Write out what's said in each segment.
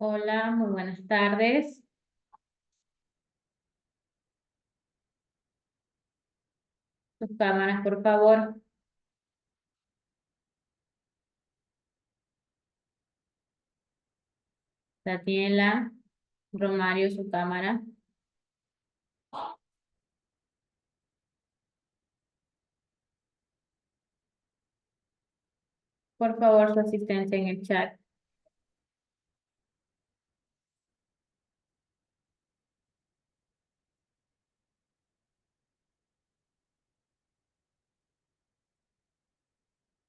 Hola, muy buenas tardes. Sus cámaras, por favor. Daniela, Romario, su cámara. Por favor, su asistencia en el chat.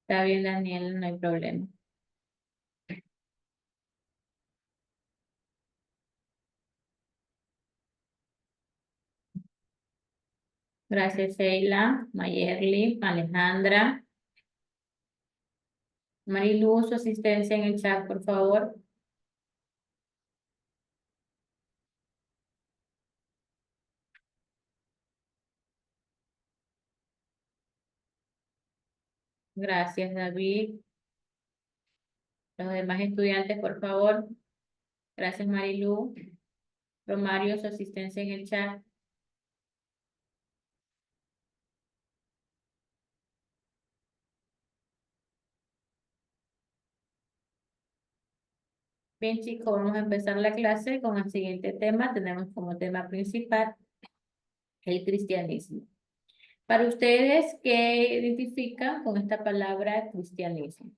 Está bien, Daniela, no hay problema. Gracias, Sheila, Mayerly, Alejandra. Marilu, su asistencia en el chat, por favor. Gracias, David. Los demás estudiantes, por favor. Gracias, Marilu. Romario, su asistencia en el chat. Bien, chicos, vamos a empezar la clase con el siguiente tema. Tenemos como tema principal el cristianismo. Para ustedes, ¿qué identifican con esta palabra cristianismo?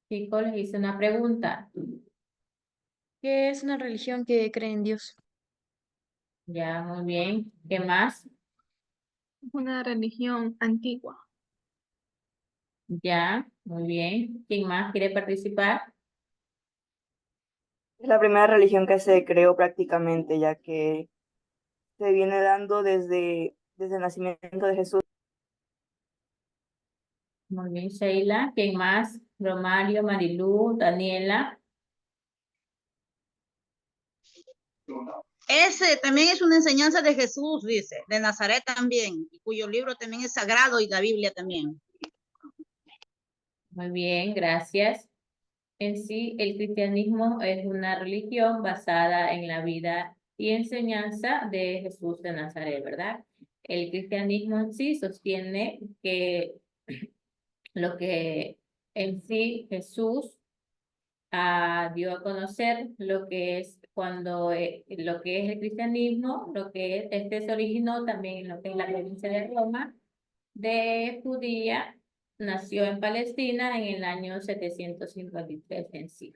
Chicos, les hice una pregunta. ¿Qué es una religión que cree en Dios? Ya, muy bien. ¿Qué más? Una religión antigua. Ya, muy bien. ¿Quién más quiere participar? Es la primera religión que se creó prácticamente, ya que se viene dando desde el nacimiento de Jesús. Muy bien, Sheila. ¿Quién más? Romario, Marilú, Daniela. Ese también es una enseñanza de Jesús, dice, de Nazaret también, y cuyo libro también es sagrado y la Biblia también. Muy bien, gracias. En sí, el cristianismo es una religión basada en la vida y enseñanza de Jesús de Nazaret, ¿verdad? El cristianismo en sí sostiene que lo que en sí Jesús dio a conocer lo que es lo que es el cristianismo, lo que este se originó también en lo que es la provincia de Roma, de judía, nació en Palestina en el año 753 en sí.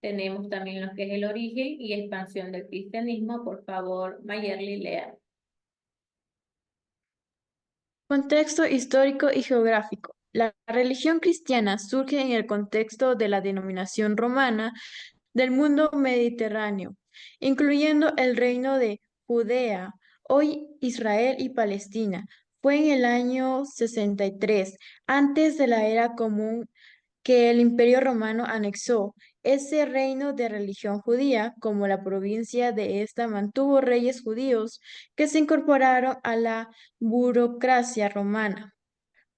Tenemos también lo que es el origen y expansión del cristianismo. Por favor, Mayerly, lea. Contexto histórico y geográfico. La religión cristiana surge en el contexto de la denominación romana del mundo mediterráneo, incluyendo el reino de Judea, hoy Israel y Palestina. Fue en el año 63, antes de la era común, que el Imperio Romano anexó ese reino de religión judía, como la provincia de esta mantuvo reyes judíos que se incorporaron a la burocracia romana.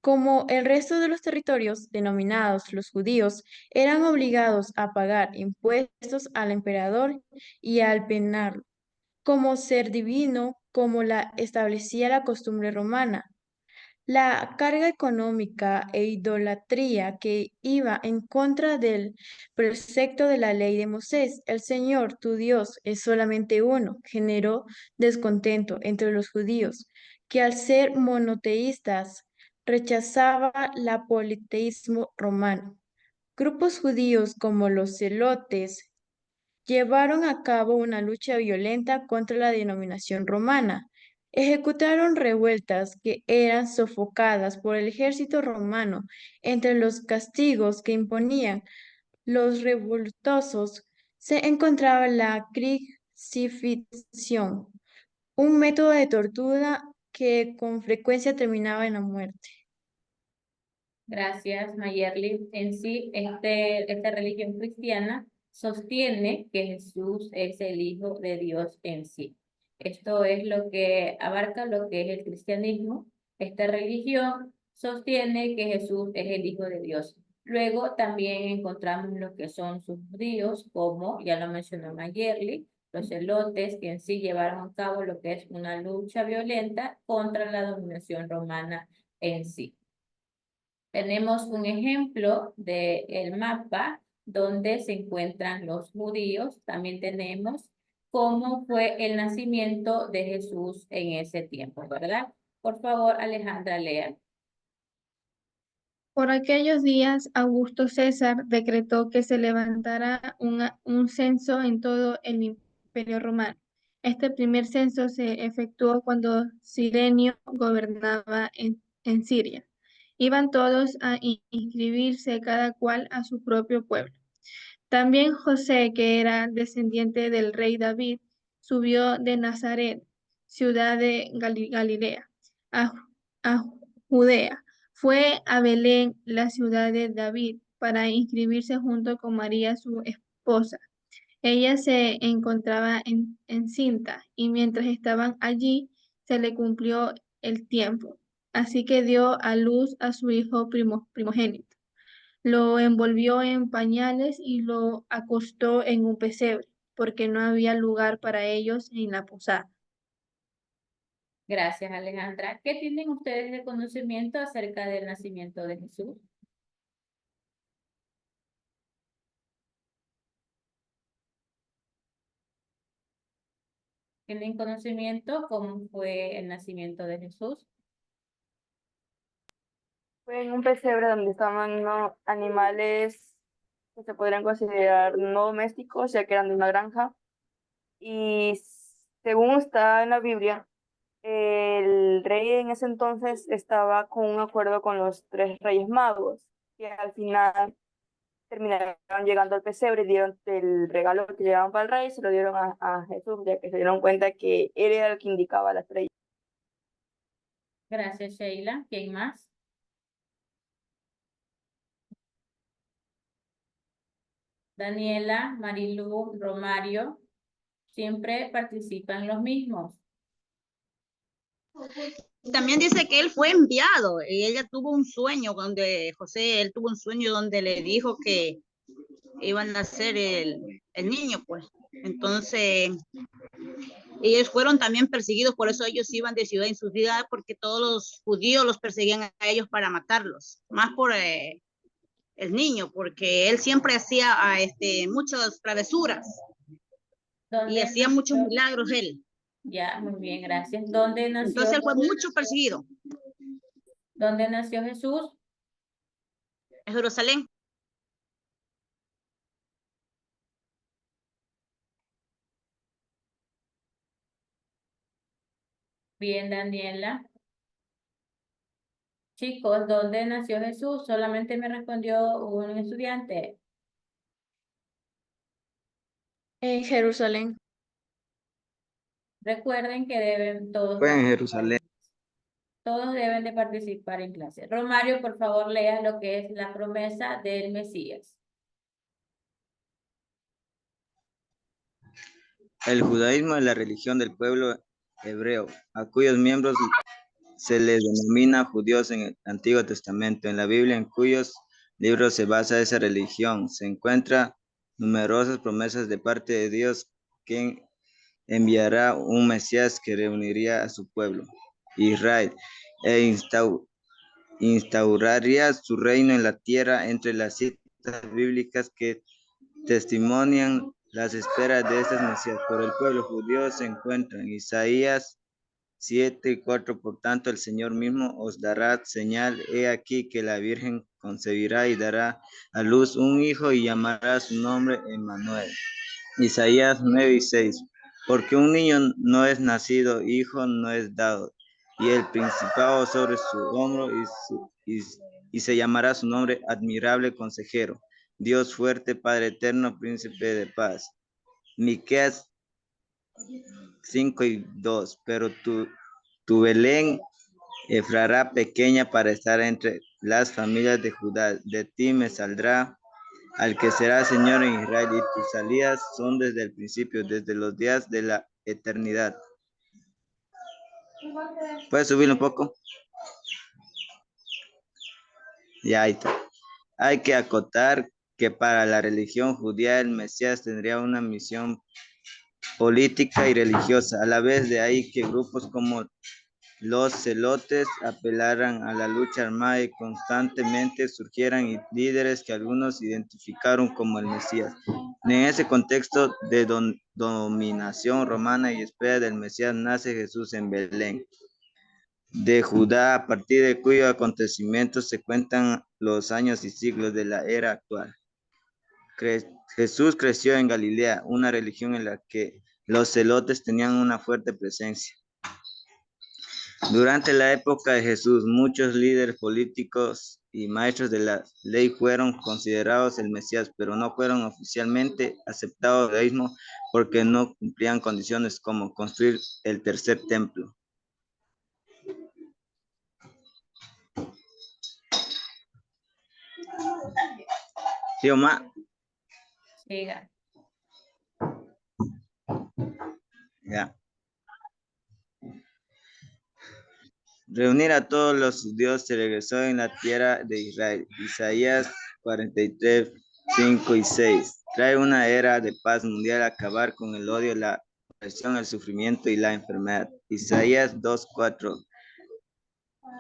Como el resto de los territorios denominados los judíos eran obligados a pagar impuestos al emperador y al penarlo, como ser divino, como la establecía la costumbre romana. La carga económica e idolatría que iba en contra del precepto de la ley de Moisés, el Señor, tu Dios, es solamente uno, generó descontento entre los judíos, que al ser monoteístas rechazaba el politeísmo romano. Grupos judíos como los celotes llevaron a cabo una lucha violenta contra la denominación romana. Ejecutaron revueltas que eran sofocadas por el ejército romano. Entre los castigos que imponían los revoltosos se encontraba la crucifixión, un método de tortura que con frecuencia terminaba en la muerte. Gracias, Mayerly. En sí, esta religión cristiana sostiene que Jesús es el Hijo de Dios en sí. Esto es lo que abarca lo que es el cristianismo. Esta religión sostiene que Jesús es el Hijo de Dios. Luego también encontramos lo que son sus judíos, como ya lo mencionó Mayerly, los celotes, que en sí llevaron a cabo lo que es una lucha violenta contra la dominación romana en sí. Tenemos un ejemplo del mapa donde se encuentran los judíos. También tenemos cómo fue el nacimiento de Jesús en ese tiempo, ¿verdad? Por favor, Alejandra, lea. Por aquellos días, Augusto César decretó que se levantara un censo en todo el Imperio Romano. Este primer censo se efectuó cuando Cirenio gobernaba en Siria. Iban todos a inscribirse cada cual a su propio pueblo. También José, que era descendiente del rey David, subió de Nazaret, ciudad de Galilea, a, a Judea. Fue a Belén, la ciudad de David, para inscribirse junto con María, su esposa. Ella se encontraba encinta y mientras estaban allí se le cumplió el tiempo. Así que dio a luz a su hijo primogénito. Lo envolvió en pañales y lo acostó en un pesebre, porque no había lugar para ellos en la posada. Gracias, Alejandra. ¿Qué tienen ustedes de conocimiento acerca del nacimiento de Jesús? ¿Tienen conocimiento cómo fue el nacimiento de Jesús? Fue en un pesebre donde estaban unos animales que se podrían considerar no domésticos, ya que eran de una granja. Y según está en la Biblia, el rey en ese entonces estaba con un acuerdo con los tres reyes magos, que al final terminaron llegando al pesebre y dieron el regalo que llevaban para el rey, se lo dieron a Jesús, ya que se dieron cuenta que él era el que indicaba la estrella. Gracias, Sheila. ¿Quién más? Daniela, Marilu, Romario, siempre participan los mismos. También dice que él fue enviado y ella tuvo un sueño donde él tuvo un sueño donde le dijo que iban a nacer el niño, pues. Entonces, ellos fueron también perseguidos, por eso ellos iban de ciudad en ciudad, porque todos los judíos los perseguían a ellos para matarlos, más por el niño, porque él siempre hacía muchas travesuras y hacía muchos milagros él. Ya, muy bien, gracias. ¿Dónde nació? Entonces él fue mucho perseguido. ¿Dónde nació Jesús? En Jerusalén. Bien, Daniela. Chicos, ¿dónde nació Jesús? Solamente me respondió un estudiante. En Jerusalén. Recuerden que deben todos Fue en Jerusalén. Todos deben de participar en clase. Romario, por favor, lea lo que es la promesa del Mesías. El judaísmo es la religión del pueblo hebreo, a cuyos miembros se les denomina judíos en el Antiguo Testamento. En la Biblia, en cuyos libros se basa esa religión, se encuentran numerosas promesas de parte de Dios, quien enviará un Mesías que reuniría a su pueblo, Israel, e instauraría su reino en la tierra. Entre las citas bíblicas que testimonian las esperas de estas Mesías por el pueblo judío se encuentran Isaías 7:4. Por tanto, el Señor mismo os dará señal. He aquí que la Virgen concebirá y dará a luz un hijo y llamará su nombre Emmanuel. Isaías 9:6. Porque un niño no es nacido, hijo no es dado, y el principado sobre su hombro, y se llamará su nombre Admirable Consejero, Dios fuerte, Padre eterno, Príncipe de paz. Miqueas 5:2. Pero tu Belén Efrará pequeña para estar entre las familias de Judá, de ti me saldrá al que será Señor en Israel, y tus salidas son desde el principio, desde los días de la eternidad. ¿Puedes subir un poco? Ya ahí está. Hay que acotar que para la religión judía el Mesías tendría una misión política y religiosa, a la vez de ahí que grupos como los celotes apelaran a la lucha armada y constantemente surgieran líderes que algunos identificaron como el Mesías. En ese contexto de dominación romana y espera del Mesías nace Jesús en Belén de Judá, a partir de cuyos acontecimientos se cuentan los años y siglos de la era actual. Jesús creció en Galilea, una religión en la que los celotes tenían una fuerte presencia. Durante la época de Jesús, muchos líderes políticos y maestros de la ley fueron considerados el Mesías, pero no fueron oficialmente aceptados del judaísmo porque no cumplían condiciones como construir el tercer templo. ¿Sí, Omar? Siga. Ya. Reunir a todos los judíos se regresó en la tierra de Israel. Isaías 43, 5 y 6. Trae una era de paz mundial, acabar con el odio, la opresión, el sufrimiento y la enfermedad. Isaías 2, 4.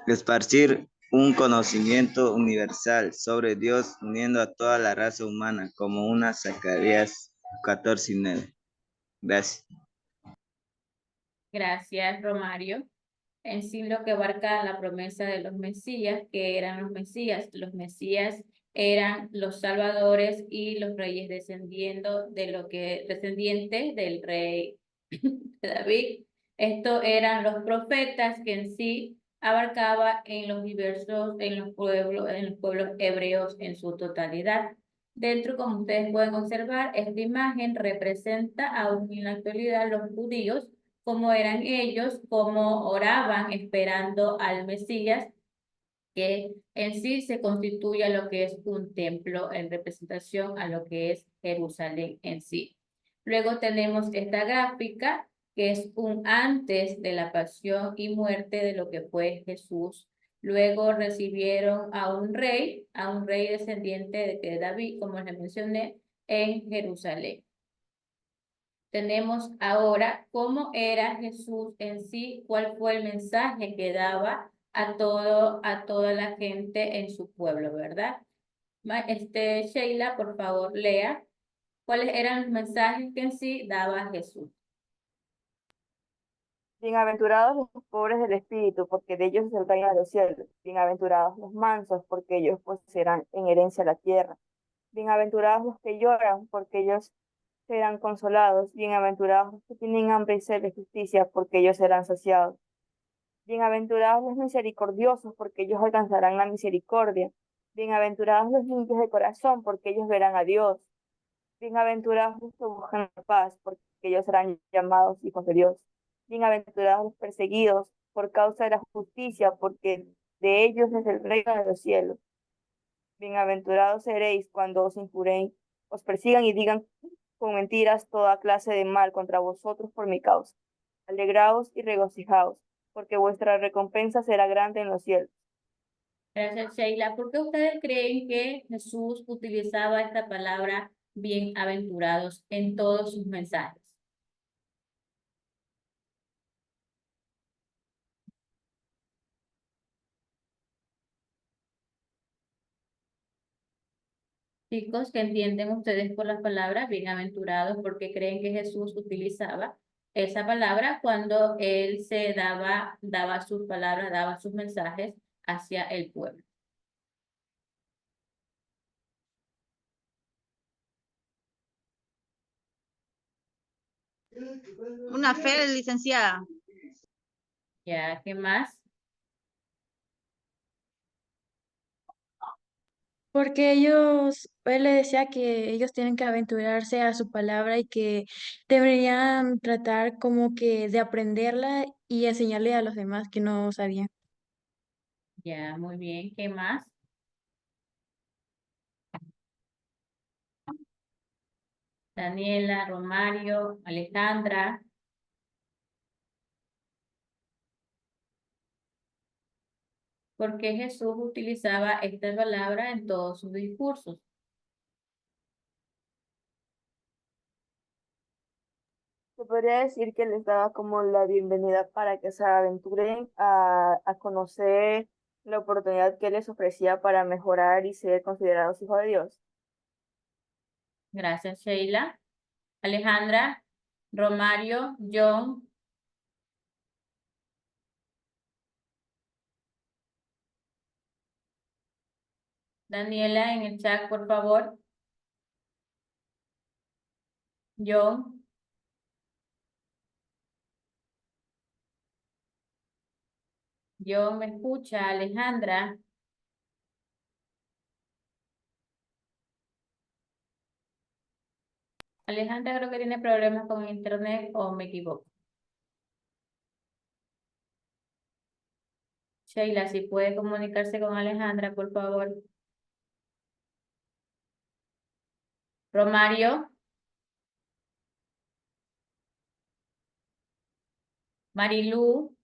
Esparcir un conocimiento universal sobre Dios, uniendo a toda la raza humana, como una Zacarías 14 y 9. Gracias. Gracias, Romario. En sí lo que abarca la promesa de los Mesías, que eran los Mesías. Los Mesías eran los salvadores y los reyes descendientes del rey de David. Estos eran los profetas que en sí abarcaba en los pueblos hebreos en su totalidad. Dentro, como ustedes pueden observar, esta imagen representa aún en la actualidad los judíos, cómo eran ellos, cómo oraban esperando al Mesías, que en sí se constituye a lo que es un templo en representación a lo que es Jerusalén en sí. Luego tenemos esta gráfica, que es un antes de la pasión y muerte de lo que fue Jesús. Luego recibieron a un rey descendiente de David, como les mencioné, en Jerusalén. Tenemos ahora cómo era Jesús en sí, cuál fue el mensaje que daba a toda la gente en su pueblo, ¿verdad? Sheila, por favor, lea cuáles eran los mensajes que en sí daba Jesús. Bienaventurados los pobres del espíritu, porque de ellos es el reino de los cielos. Bienaventurados los mansos, porque ellos poseerán en herencia la tierra. Bienaventurados los que lloran, porque ellos serán consolados. Bienaventurados los que tienen hambre y sed de justicia, porque ellos serán saciados. Bienaventurados los misericordiosos, porque ellos alcanzarán la misericordia. Bienaventurados los limpios de corazón, porque ellos verán a Dios. Bienaventurados los que buscan la paz, porque ellos serán llamados hijos de Dios. Bienaventurados los perseguidos por causa de la justicia, porque de ellos es el reino de los cielos. Bienaventurados seréis cuando os injuren, os persigan y digan con mentiras toda clase de mal contra vosotros por mi causa. Alegraos y regocijaos, porque vuestra recompensa será grande en los cielos. Gracias, Sheila. ¿Por qué ustedes creen que Jesús utilizaba esta palabra bienaventurados en todos sus mensajes? Chicos, ¿qué entienden ustedes por las palabras bienaventurados? Porque creen que Jesús utilizaba esa palabra cuando él daba sus palabras, daba sus mensajes hacia el pueblo. Una fe, licenciada. ¿Ya? ¿Qué más? Porque él le decía que ellos tienen que aventurarse a su palabra y que deberían tratar como que de aprenderla y enseñarle a los demás que no sabían. Ya, muy bien. ¿Qué más? Daniela, Romario, Alejandra. ¿Por qué Jesús utilizaba esta palabra en todos sus discursos? Se podría decir que les daba como la bienvenida para que se aventuren a conocer la oportunidad que les ofrecía para mejorar y ser considerados hijos de Dios. Gracias, Sheila. Alejandra, Romario, John. Daniela, en el chat, por favor. John. John, ¿me escucha? Alejandra. Alejandra creo que tiene problemas con internet o me equivoco. Sheila, si puede comunicarse con Alejandra, por favor. Romario. Marilú.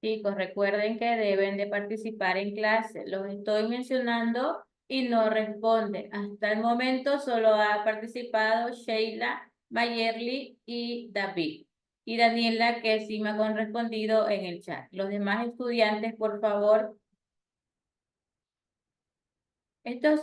Chicos, recuerden que deben de participar en clase. Los estoy mencionando y no responden. Hasta el momento solo ha participado Sheila, Mayerly y David. Y Daniela, que sí me ha correspondido en el chat. Los demás estudiantes, por favor. Este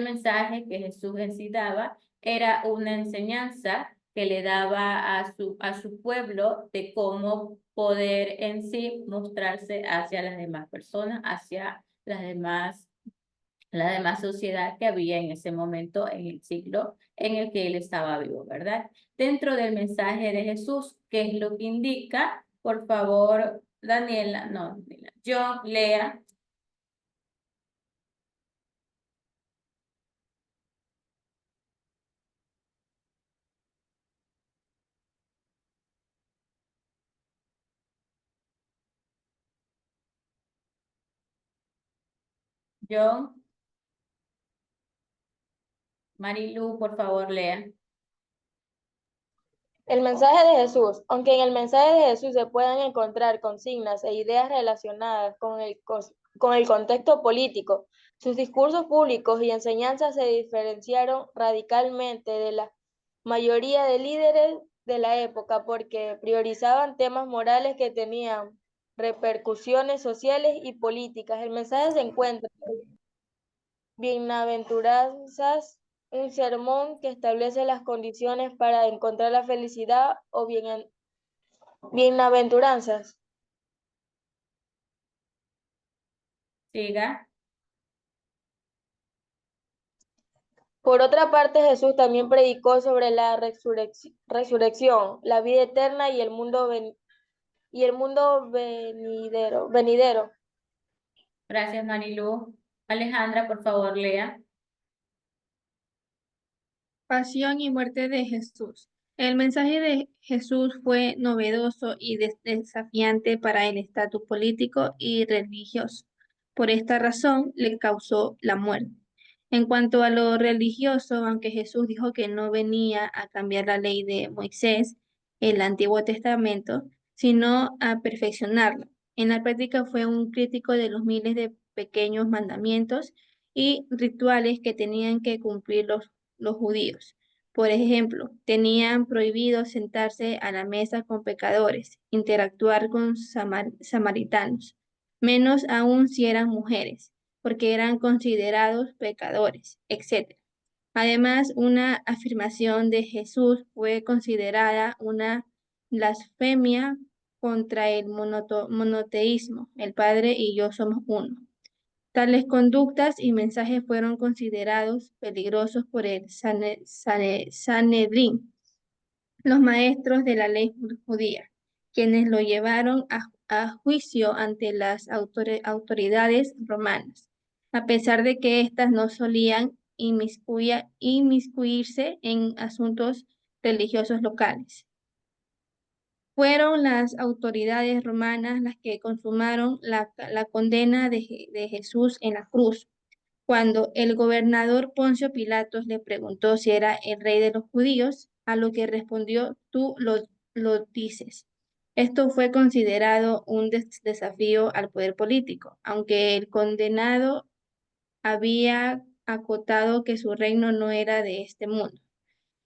mensaje que Jesús en sí daba era una enseñanza que le daba a su pueblo de cómo poder en sí mostrarse hacia las demás personas, hacia la demás sociedad que había en ese momento, en el siglo en el que él estaba vivo, ¿verdad? Dentro del mensaje de Jesús, ¿qué es lo que indica? Por favor, Daniela, no, Daniela, yo lea. Yo, Marilu, por favor, lea. El mensaje de Jesús. Aunque en el mensaje de Jesús se puedan encontrar consignas e ideas relacionadas con el contexto político, sus discursos públicos y enseñanzas se diferenciaron radicalmente de la mayoría de líderes de la época porque priorizaban temas morales que tenían repercusiones sociales y políticas. El mensaje se encuentra Bienaventuranzas, un sermón que establece las condiciones para encontrar la felicidad o bienaventuranzas. Siga. Por otra parte, Jesús también predicó sobre la resurrección, la vida eterna y el mundo venidero. Gracias, Marilu. Alejandra, por favor, lea. Pasión y muerte de Jesús. El mensaje de Jesús fue novedoso y desafiante para el estatus político y religioso. Por esta razón le causó la muerte. En cuanto a lo religioso, aunque Jesús dijo que no venía a cambiar la ley de Moisés, el Antiguo Testamento, sino a perfeccionarla. En la práctica fue un crítico de los miles de pequeños mandamientos y rituales que tenían que cumplir los judíos. Por ejemplo, tenían prohibido sentarse a la mesa con pecadores, interactuar con samaritanos, menos aún si eran mujeres, porque eran considerados pecadores, etc. Además, una afirmación de Jesús fue considerada una blasfemia contra el monoteísmo. El Padre y yo somos uno. Tales conductas y mensajes fueron considerados peligrosos por el Sanedrín, los maestros de la ley judía, quienes lo llevaron a juicio ante las autoridades romanas, a pesar de que éstas no solían inmiscuirse en asuntos religiosos locales. Fueron las autoridades romanas las que consumaron la condena de Jesús en la cruz. Cuando el gobernador Poncio Pilatos le preguntó si era el rey de los judíos, a lo que respondió, tú lo dices. Esto fue considerado un desafío al poder político, aunque el condenado había acotado que su reino no era de este mundo.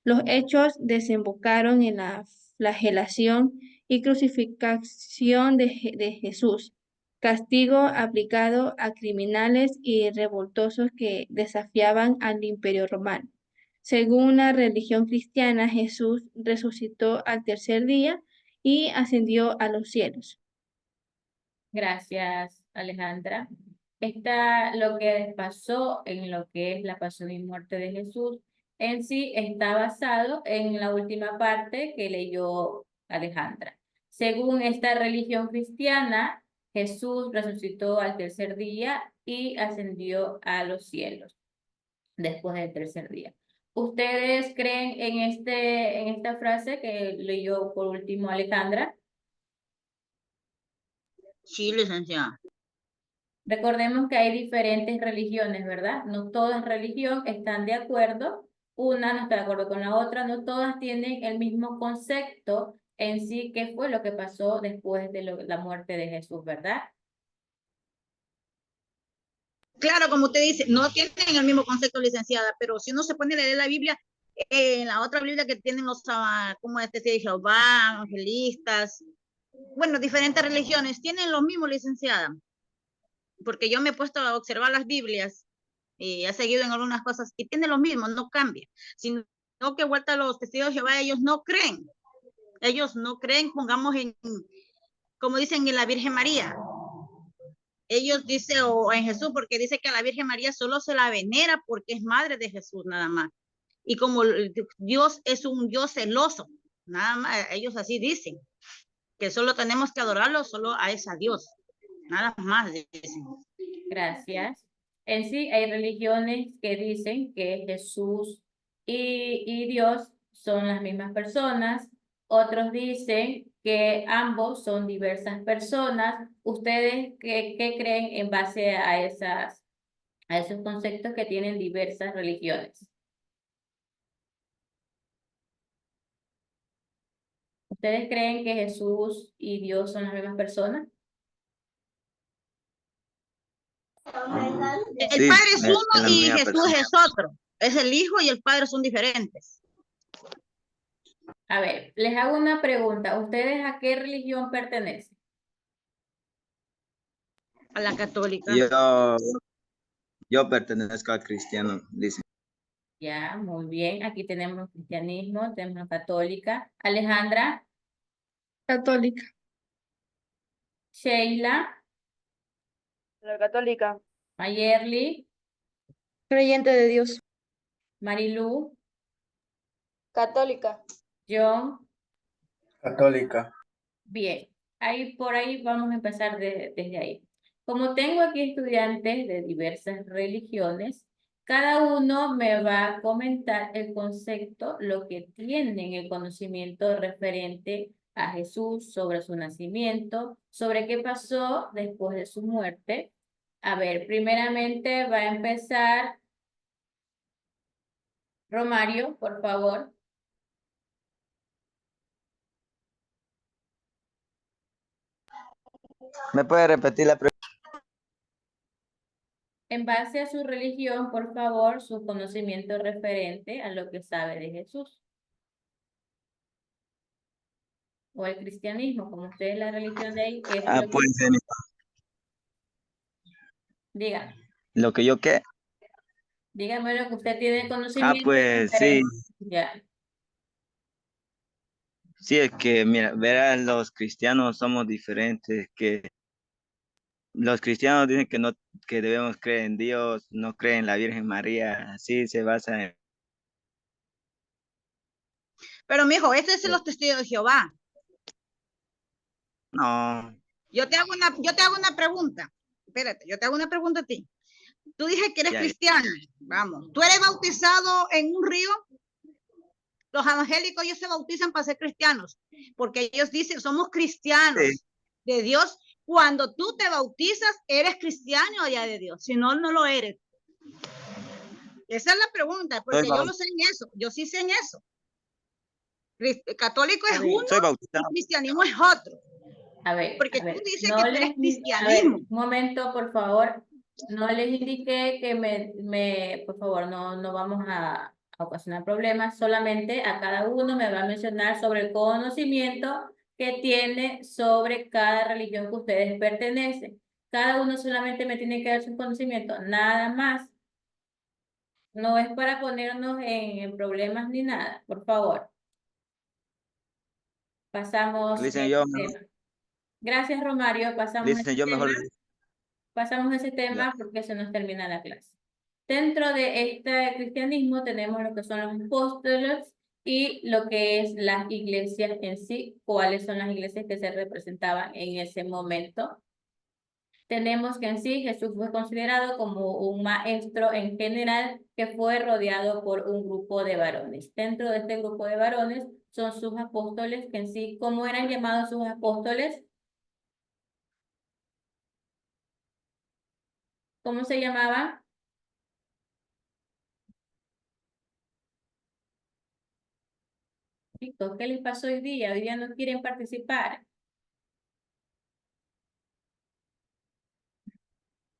Los hechos desembocaron en la flagelación y crucifixión de Jesús, castigo aplicado a criminales y revoltosos que desafiaban al imperio romano. Según la religión cristiana, Jesús resucitó al tercer día y ascendió a los cielos. Gracias, Alejandra. Lo que pasó en lo que es la pasión y muerte de Jesús, en sí está basado en la última parte que leyó Alejandra. Según esta religión cristiana, Jesús resucitó al tercer día y ascendió a los cielos después del tercer día. ¿Ustedes creen en esta frase que leyó por último Alejandra? Sí, licenciada. Recordemos que hay diferentes religiones, ¿verdad? No todas religión están de acuerdo, una no está de acuerdo con la otra, no todas tienen el mismo concepto en sí, que fue lo que pasó después de la muerte de Jesús, ¿verdad? Claro, como usted dice, no tienen el mismo concepto, licenciada, pero si uno se pone a leer la Biblia, en la otra Biblia que tienen los, como de Jehová, evangelistas, bueno, diferentes religiones, tienen lo mismo, licenciada. Porque yo me he puesto a observar las Biblias y he seguido en algunas cosas y tienen lo mismo, no cambia. Sino que vuelta a los testigos de Jehová, ellos no creen. Ellos no creen, pongamos como dicen en la Virgen María. Ellos dicen, o en Jesús, porque dice que a la Virgen María solo se la venera porque es madre de Jesús, nada más. Y como Dios es un Dios celoso, nada más, ellos así dicen, que solo tenemos que adorarlo solo a ese Dios, nada más dicen. Gracias. En sí hay religiones que dicen que Jesús y Dios son las mismas personas. Otros dicen que ambos son diversas personas. ¿Ustedes qué creen en base a esos conceptos que tienen diversas religiones? ¿Ustedes creen que Jesús y Dios son las mismas personas? El Sí, Padre es es uno la y misma Jesús persona. es otro. Es el Hijo y el Padre son diferentes. A ver, les hago una pregunta. ¿Ustedes a qué religión pertenecen? A la católica. Yo pertenezco al cristiano, dice. Ya, muy bien. Aquí tenemos cristianismo, tenemos católica. Alejandra, Católica. Sheila, La católica. Mayerly, Creyente de Dios. Marilu, Católica. John. Católica. Bien, por ahí vamos a empezar desde ahí. Como tengo aquí estudiantes de diversas religiones, cada uno me va a comentar el concepto, lo que tienen el conocimiento referente a Jesús, sobre su nacimiento, sobre qué pasó después de su muerte. A ver, primeramente va a empezar Romario, por favor. ¿Me puede repetir la pregunta? En base a su religión, por favor, su conocimiento referente a lo que sabe de Jesús. O el cristianismo, como usted es la religión de ahí, ¿qué es lo que... Pues Diga, lo que yo qué. dígame lo que usted tiene conocimiento Pues sí, referente. Ya. sí, es que, mira, verás, los cristianos somos diferentes, que los cristianos dicen que no, que debemos creer en Dios, no creen en la Virgen María, así se basa en... Pero, mijo, este es los testigos de Jehová. No, Yo te hago una pregunta. Espérate, yo te hago una pregunta a ti. Tú dices que eres Ya. cristiano. Vamos. ¿Tú eres bautizado en un río? Los evangélicos, ellos se bautizan para ser cristianos, porque ellos dicen, somos cristianos de Dios. Cuando tú te bautizas, eres cristiano allá de Dios, si no, no lo eres. Esa es la pregunta, porque yo lo sé en eso, yo sí sé en eso. Católico es uno y cristianismo es otro. A ver, porque tú dices no que tú eres les, cristianismo. un momento, por favor. No les indiqué que por favor, no vamos a ocasionar problemas. Solamente a cada uno me va a mencionar sobre el conocimiento que tiene sobre cada religión que ustedes pertenecen. Cada uno solamente me tiene que dar su conocimiento, nada más. No es para ponernos en problemas ni nada, por favor. Pasamos Listen, ese yo, tema. Gracias, Romario. Pasamos listen, yo mejor. Pasamos ese tema Ya. porque se nos termina la clase. Dentro de este cristianismo tenemos lo que son los apóstoles y lo que es las iglesias en sí, cuáles son las iglesias que se representaban en ese momento. Tenemos que en sí Jesús fue considerado como un maestro en general que fue rodeado por un grupo de varones. Dentro de este grupo de varones son sus apóstoles que en sí, ¿cómo eran llamados sus apóstoles? ¿Cómo se llamaban? Chicos, ¿qué les pasó hoy día? Hoy día no quieren participar.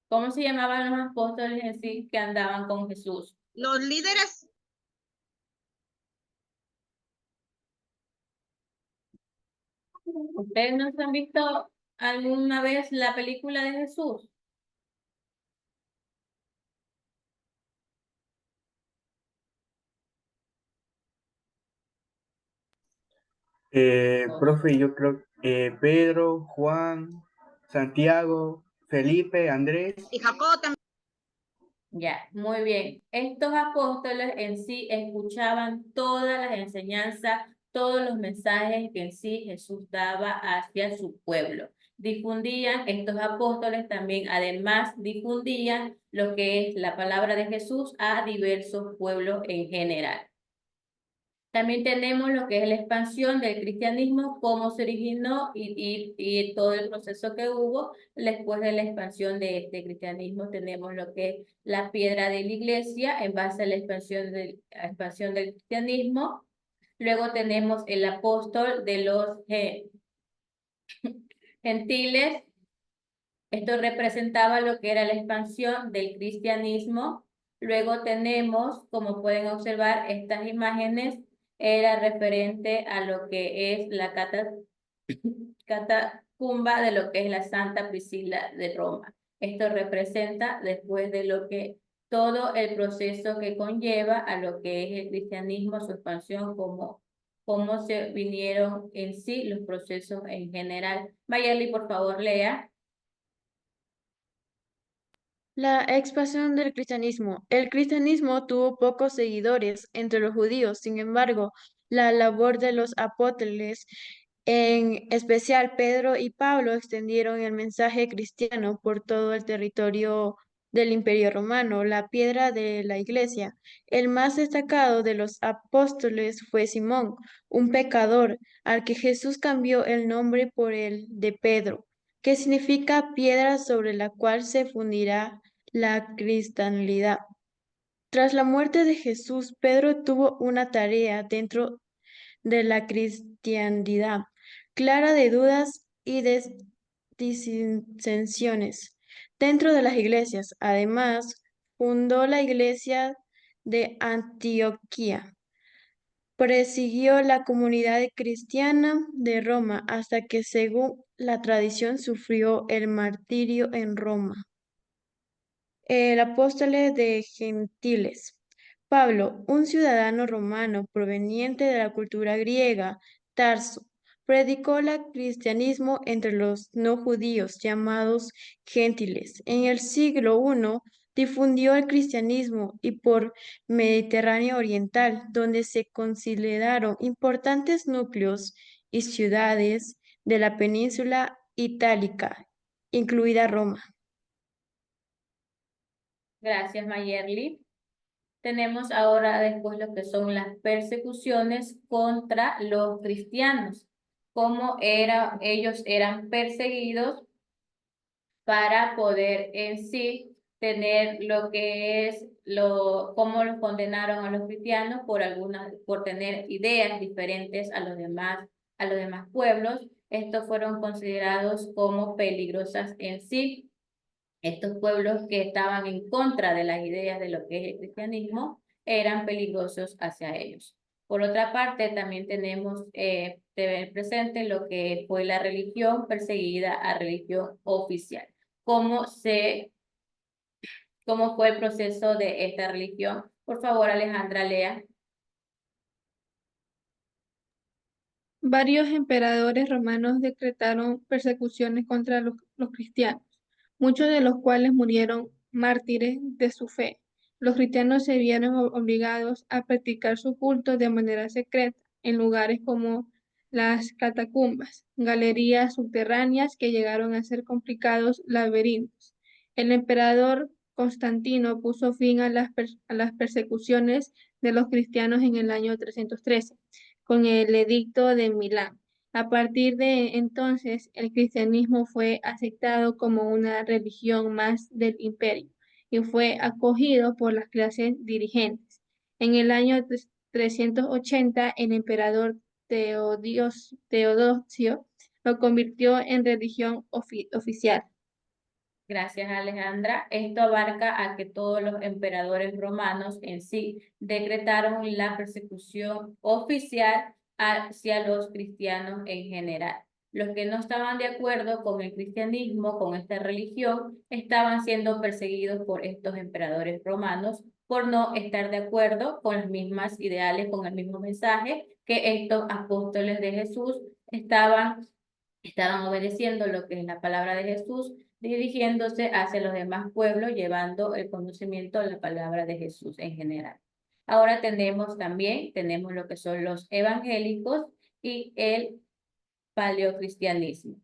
¿Cómo se llamaban los apóstoles en sí que andaban con Jesús? Los líderes. ¿Ustedes no se han visto alguna vez la película de Jesús? Profe, yo creo Pedro, Juan, Santiago, Felipe, Andrés. Y Jacob también. Ya, muy bien. Estos apóstoles en sí escuchaban todas las enseñanzas, todos los mensajes que en sí Jesús daba hacia su pueblo. Difundían, estos apóstoles también además difundían lo que es la palabra de Jesús a diversos pueblos en general. También tenemos lo que es la expansión del cristianismo, cómo se originó y todo el proceso que hubo después de la expansión de este cristianismo. Tenemos lo que es la piedra de la iglesia en base a la expansión del cristianismo. Luego tenemos el apóstol de los gentiles. Esto representaba lo que era la expansión del cristianismo. Luego tenemos, como pueden observar, estas imágenes era referente a lo que es la catacumba de lo que es la Santa Priscila de Roma. Esto representa después de lo que todo el proceso que conlleva a lo que es el cristianismo, su expansión, cómo se vinieron en sí los procesos en general. Mayerly, por favor, lea. La expansión del cristianismo. El cristianismo tuvo pocos seguidores entre los judíos, sin embargo, la labor de los apóstoles, en especial Pedro y Pablo, extendieron el mensaje cristiano por todo el territorio del Imperio Romano, la piedra de la iglesia. El más destacado de los apóstoles fue Simón, un pecador, al que Jesús cambió el nombre por el de Pedro, que significa piedra sobre la cual se fundirá la cristianidad. Tras la muerte de Jesús, Pedro tuvo una tarea dentro de la cristiandad, clara de dudas y de disensiones dentro de las iglesias. Además, fundó la iglesia de Antioquía. Persiguió la comunidad cristiana de Roma hasta que, según la tradición, sufrió el martirio en Roma. El apóstol de Gentiles. Pablo, un ciudadano romano proveniente de la cultura griega, Tarso, predicó el cristianismo entre los no judíos llamados gentiles. En el siglo I difundió el cristianismo y por Mediterráneo Oriental, donde se consideraron importantes núcleos y ciudades de la península itálica, incluida Roma. Gracias, Mayerly. Tenemos ahora después lo que son las persecuciones contra los cristianos, cómo ellos eran perseguidos para poder en sí tener lo que es cómo los condenaron a los cristianos por tener ideas diferentes a los demás pueblos. Estos fueron considerados como peligrosas en sí. Estos pueblos que estaban en contra de las ideas de lo que es el cristianismo eran peligrosos hacia ellos. Por otra parte, también tenemos tener presente lo que fue la religión perseguida a religión oficial. ¿Cómo fue el proceso de esta religión? Por favor, Alejandra, lea. Varios emperadores romanos decretaron persecuciones contra los cristianos, muchos de los cuales murieron mártires de su fe. Los cristianos se vieron obligados a practicar su culto de manera secreta en lugares como las catacumbas, galerías subterráneas que llegaron a ser complicados laberintos. El emperador Constantino puso fin a las persecuciones de los cristianos en el año 313 con el Edicto de Milán. A partir de entonces, el cristianismo fue aceptado como una religión más del imperio y fue acogido por las clases dirigentes. En el año 380, el emperador Teodosio lo convirtió en religión oficial. Gracias, Alejandra. Esto abarca a que todos los emperadores romanos en sí decretaron la persecución oficial hacia los cristianos en general. Los que no estaban de acuerdo con el cristianismo, con esta religión, estaban siendo perseguidos por estos emperadores romanos por no estar de acuerdo con las mismas ideales, con el mismo mensaje que estos apóstoles de Jesús estaban obedeciendo lo que es la palabra de Jesús, dirigiéndose hacia los demás pueblos, llevando el conocimiento de la palabra de Jesús en general. Ahora tenemos lo que son los evangélicos y el paleocristianismo.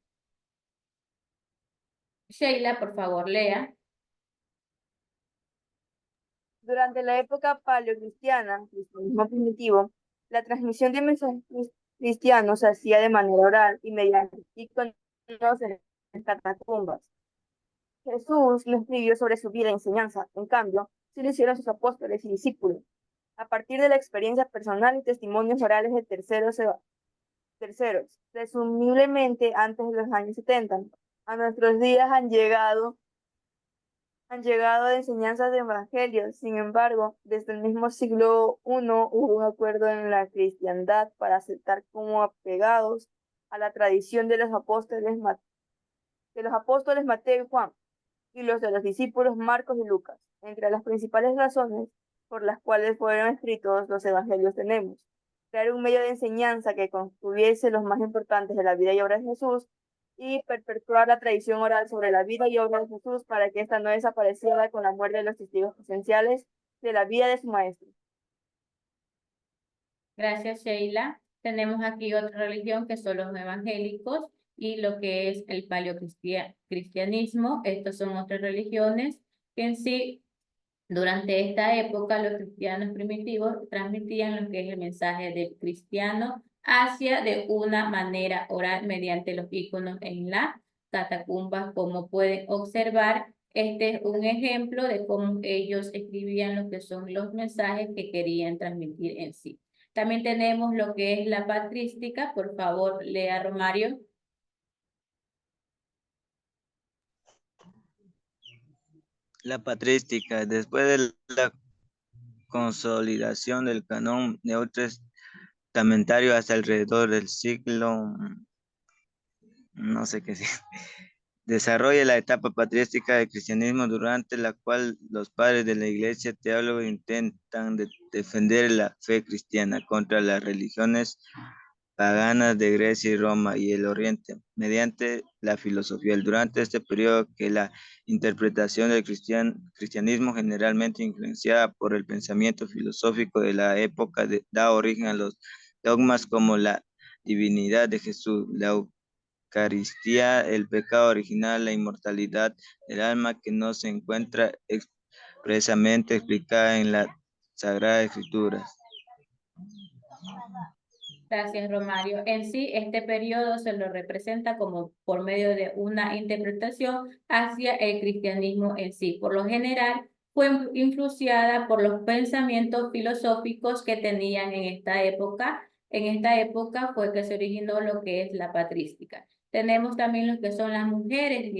Sheila, por favor, lea. Durante la época paleocristiana, cristianismo primitivo, la transmisión de mensajes cristianos se hacía de manera oral y mediante iconos en las catacumbas. Jesús no escribió sobre su vida y enseñanza, en cambio, sí lo hicieron sus apóstoles y discípulos, a partir de la experiencia personal y testimonios orales de terceros, presumiblemente antes de los años 70. A nuestros días han llegado de enseñanzas de evangelios. Sin embargo, desde el mismo siglo I hubo un acuerdo en la cristiandad para aceptar como apegados a la tradición de los apóstoles Mateo y Juan y los de los discípulos Marcos y Lucas. Entre las principales razones por las cuales fueron escritos los evangelios tenemos: crear un medio de enseñanza que contuviese los más importantes de la vida y obra de Jesús, y perpetuar la tradición oral sobre la vida y obra de Jesús para que ésta no desapareciera con la muerte de los testigos presenciales de la vida de su maestro. Gracias, Sheila. Tenemos aquí otra religión que son los evangélicos y lo que es el paleocristianismo. Estas son otras religiones que en sí, durante esta época, los cristianos primitivos transmitían lo que es el mensaje del cristiano de una manera oral mediante los iconos en las catacumbas. Como pueden observar, este es un ejemplo de cómo ellos escribían lo que son los mensajes que querían transmitir en sí. También tenemos lo que es la patrística. Por favor, lea, Romario. La patrística, después de la consolidación del canon neotestamentario hasta alrededor del siglo, no sé qué es, desarrolla la etapa patrística del cristianismo, durante la cual los padres de la iglesia teólogos intentan defender la fe cristiana contra las religiones paganas de Grecia y Roma y el Oriente, mediante la filosofía. Durante este periodo que la interpretación del cristianismo, generalmente influenciada por el pensamiento filosófico de la época, da origen a los dogmas como la divinidad de Jesús, la Eucaristía, el pecado original, la inmortalidad del alma, que no se encuentra expresamente explicada en la Sagradas Escrituras. Gracias, Romario. En sí, este periodo se lo representa como por medio de una interpretación hacia el cristianismo en sí. Por lo general, fue influenciada por los pensamientos filosóficos que tenían en esta época. En esta época fue que se originó lo que es la patrística. Tenemos también lo que son las mujeres